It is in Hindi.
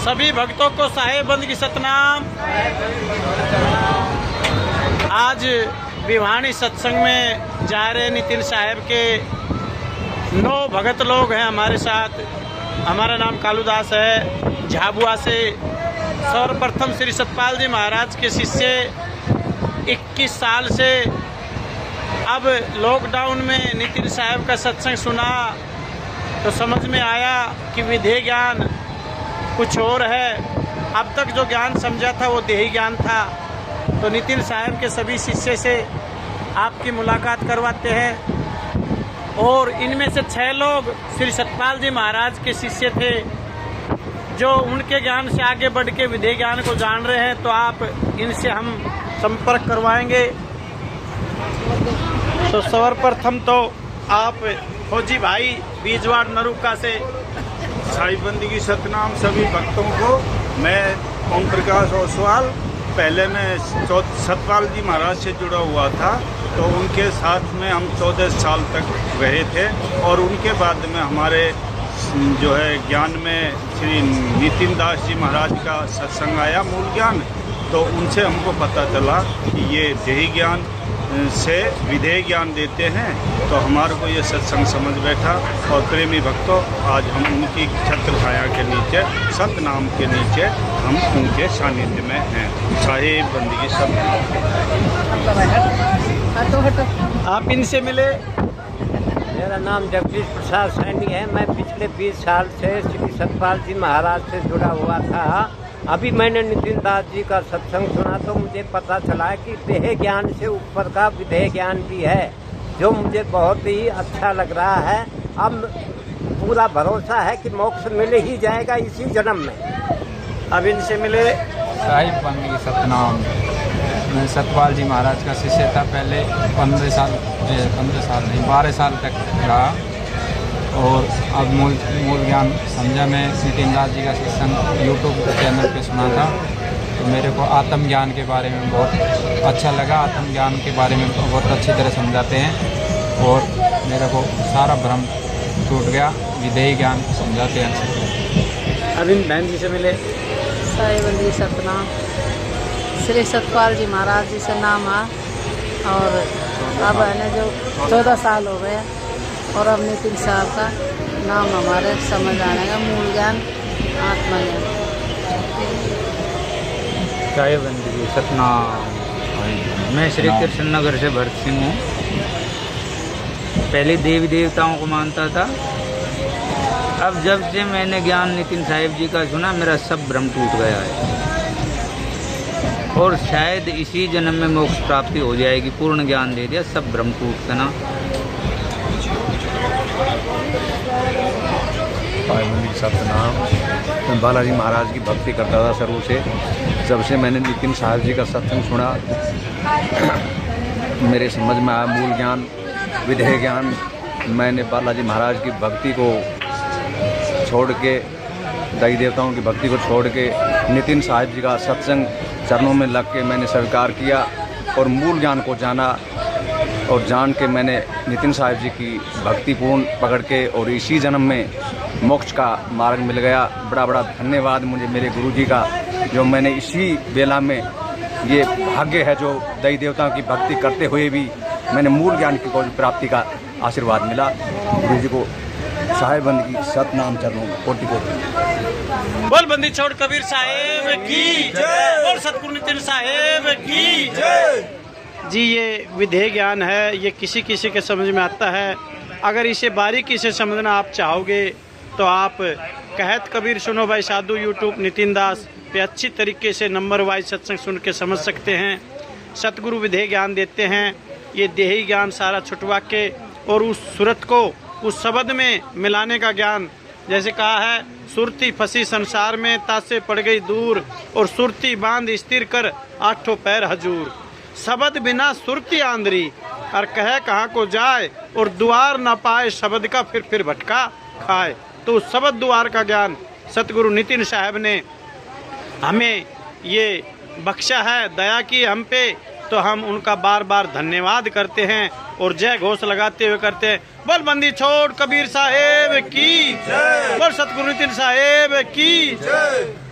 सभी भक्तों को साहेब बंद की सतनाम। आज भिवानी सत्संग में जा रहे नितिन साहेब के 9 भगत लोग हैं हमारे साथ। हमारा नाम कालूदास है। झाबुआ से सर्वप्रथम श्री सतपाल जी महाराज के शिष्य 21 साल से अब लॉकडाउन में नितिन साहेब का सत्संग सुना तो समझ में आया कि विधेय ज्ञान कुछ और है। अब तक जो ज्ञान समझा था वो देही ज्ञान था। तो नितिन साहेब के सभी शिष्य से आपकी मुलाकात करवाते हैं और इनमें से 6 लोग श्री सतपाल जी महाराज के शिष्य थे जो उनके ज्ञान से आगे बढ़ के विधेय ज्ञान को जान रहे हैं। तो आप इनसे हम संपर्क करवाएंगे। तो सर्वप्रथम तो आप फौजी भाई बीजवाड़ नरुका से साहिब बंदी की सतनाम सभी भक्तों को। मैं ओम प्रकाश ओसवाल, पहले मैं सतपाल जी महाराज से जुड़ा हुआ था तो उनके साथ में हम 14 साल तक रहे थे और उनके बाद में हमारे जो है ज्ञान में श्री नितिन दास जी महाराज का सत्संग आया मूल ज्ञान। तो उनसे हमको पता चला कि ये देही ज्ञान से विधेय ज्ञान देते हैं। तो हमारे को ये सत्संग समझ बैठा और प्रेमी भक्तों आज हम उनकी छत्र छाया के नीचे संत नाम के नीचे हम उनके सानिध्य में हैं। साहिब बंदी की सब। आप इनसे मिले? मेरा नाम जगदीश प्रसाद सैनी है। मैं पिछले 20 साल से श्री सतपाल जी महाराज से जुड़ा हुआ था। अभी मैंने नितिन दास जी का सत्संग सुना तो मुझे पता चला कि देह ज्ञान से ऊपर का विधेय ज्ञान भी है, जो मुझे बहुत ही अच्छा लग रहा है। अब पूरा भरोसा है कि मोक्ष मिल ही जाएगा इसी जन्म में। अब इनसे मिले? साहिब बंदी की सतनाम। मैं सतपाल जी महाराज का शिष्य था। पहले 12 साल तक रहा और अब मूल ज्ञान समझा। मैं नितिन दास जी का सत्संग यूट्यूब चैनल पे सुना था तो मेरे को आत्म ज्ञान के बारे में बहुत अच्छा लगा। आत्म ज्ञान के बारे में बहुत अच्छी तरह समझाते हैं और मेरे को सारा भ्रम टूट गया। विधेय ज्ञान समझाते हैं। अब इन बहन जी से मिले? साहिब बंदी सतनाम। श्री सतपाल जी महाराज जी से नाम है और अब है जो 14 साल हो गए और अब नितिन साहब का नाम हमारे समझ आने का मूल ज्ञान आत्मज्ञान। साहिब बंदी की सतनाम। मैं श्री कृष्ण नगर से भरत सिंह हूँ। पहले देवी देवताओं को मानता था। अब जब से मैंने ज्ञान नितिन साहिब जी का सुना मेरा सब भ्रम टूट गया है और शायद इसी जन्म में मोक्ष प्राप्ति हो जाएगी। पूर्ण ज्ञान दे दिया, सब भ्रम टूट गया ना। सतनाम। मैं बालाजी महाराज की भक्ति करता था शुरू से। जब से मैंने नितिन साहब जी का सत्संग सुना मेरे समझ में आया मूल ज्ञान विधेय ज्ञान। मैंने बालाजी महाराज की भक्ति को छोड़ के, देवी देवताओं की भक्ति को छोड़ के नितिन साहब जी का सत्संग चरणों में लग के मैंने स्वीकार किया और मूल ज्ञान को जाना और जान के मैंने नितिन साहब जी की भक्ति पूर्ण पकड़ के और इसी जन्म में मोक्ष का मार्ग मिल गया। बड़ा बड़ा धन्यवाद मुझे मेरे गुरुजी का, जो मैंने इसी बेला में ये भाग्य है जो देवी देवताओं की भक्ति करते हुए भी मैंने मूल ज्ञान की प्राप्ति का आशीर्वाद मिला। गुरुजी को साहिब बंदी की सतनाम चरणों कोटि कोटि। बोल बंदी छोड़ कबीर साहेब की जय। बोल सतगुरु नितिन साहेब की जय। जी ये विधेय ज्ञान है, ये किसी किसी के समझ में आता है। अगर इसे बारीकी से समझना आप चाहोगे तो आप कहत कबीर सुनो भाई साधु यूट्यूब नितिन दास पे अच्छी तरीके से नंबर वाइज सत्संग सुन के समझ सकते हैं। सतगुरु विधेय ज्ञान देते हैं। ये देही ज्ञान सारा छुटवा के और उस सूरत को उस शब्द में मिलाने का ज्ञान। जैसे कहा है सुरती फंसी संसार में तासे पड़ गई दूर और सुरती बांध स्थिर कर 8 पैर हजूर। शब्द बिना सुरती आंदरी और कहे कहाँ को जाए और द्वार न पाए शब्द का फिर भटका खाए। तो उस शब्द द्वार का ज्ञान सतगुरु नितिन साहब ने हमें ये बख्शा है, दया की हम पे। तो हम उनका बार बार धन्यवाद करते हैं और जय घोष लगाते हुए करते हैं। बोल बंदी छोड़ कबीर साहेब की जय। बोल सतगुरु नितिन साहेब की जय।